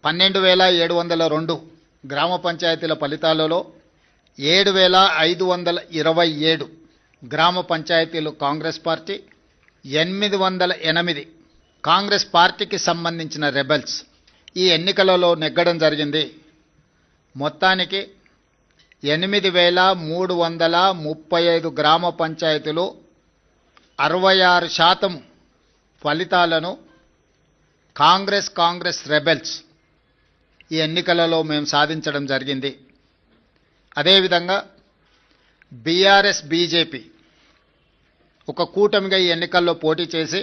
12,702 గ్రామ పంచాయతీల ఫలితాలలో 7,527 గ్రామ పంచాయతీలు కాంగ్రెస్ పార్టీ, 808 కాంగ్రెస్ పార్టీకి సంబంధించిన రెబెల్స్ ఈ ఎన్నికలలో నెగ్గడం జరిగింది. మొత్తానికి 8,335 గ్రామ పంచాయతీలు 66% ఫలితాలను కాంగ్రెస్ రెబెల్స్ ఈ ఎన్నికలలో మేము సాధించడం జరిగింది. అదేవిధంగా బీఆర్ఎస్ బీజేపీ ఒక కూటమిగా ఈ ఎన్నికల్లో పోటీ చేసి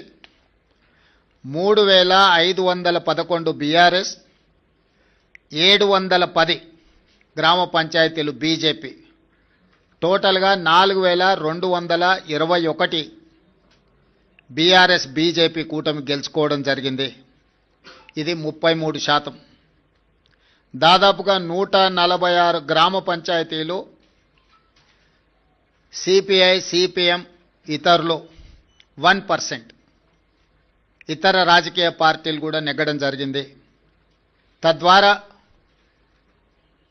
3,511 బీఆర్ఎస్, 710 గ్రామ పంచాయతీలు బీజేపీ, టోటల్గా 4,221 బీఆర్ఎస్ బీజేపీ కూటమి గెలుచుకోవడం జరిగింది. ఇది 33%. దాదాపుగా 146 గ్రామ పంచాయతీలు సిపిఐ, సిపిఎం, ఇతరులు 1%, ఇతర రాజకీయ పార్టీలు కూడా నెగ్గడం జరిగింది. తద్వారా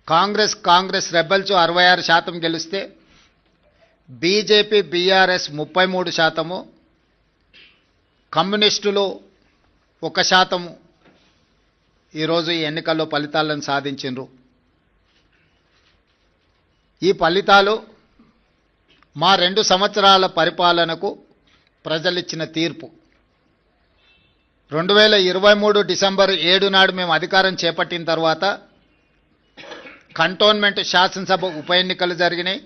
కాంగ్రెస్ రెబెల్స్ 66% గెలిస్తే బీజేపీ బీఆర్ఎస్ 33%, కమ్యూనిస్టులు 1% ఈరోజు ఈ ఎన్నికల్లో ఫలితాలను సాధించారు. ఈ ఫలితాలు మా 2 సంవత్సరాల పరిపాలనకు ప్రజలిచ్చిన తీర్పు. 2023 డిసెంబర్ 7 నాడు మేము అధికారం చేపట్టిన తర్వాత కంటోన్మెంట్ శాసనసభ ఉప ఎన్నికలు జరిగినాయి.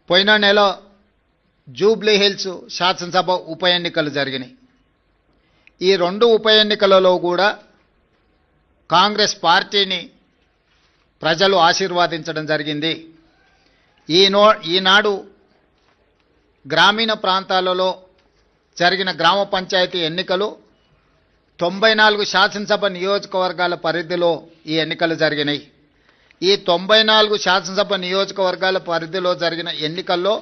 పోయిన నెల జూబ్లీ హిల్స్ శాసనసభ ఉప ఎన్నికలు జరిగినాయి. ఈ 2 ఉప ఎన్నికలలో కూడా కాంగ్రెస్ పార్టీని ప్రజలు ఆశీర్వాదించడం జరిగింది. ఈనాడు గ్రామీణ ప్రాంతాలలో జరిగిన గ్రామ పంచాయతీ ఎన్నికలు 94 శాసనసభ నియోజకవర్గాల పరిధిలో ఈ ఎన్నికలు జరిగినాయి. ఈ 94 శాసనసభ నియోజకవర్గాల పరిధిలో జరిగిన ఎన్నికల్లో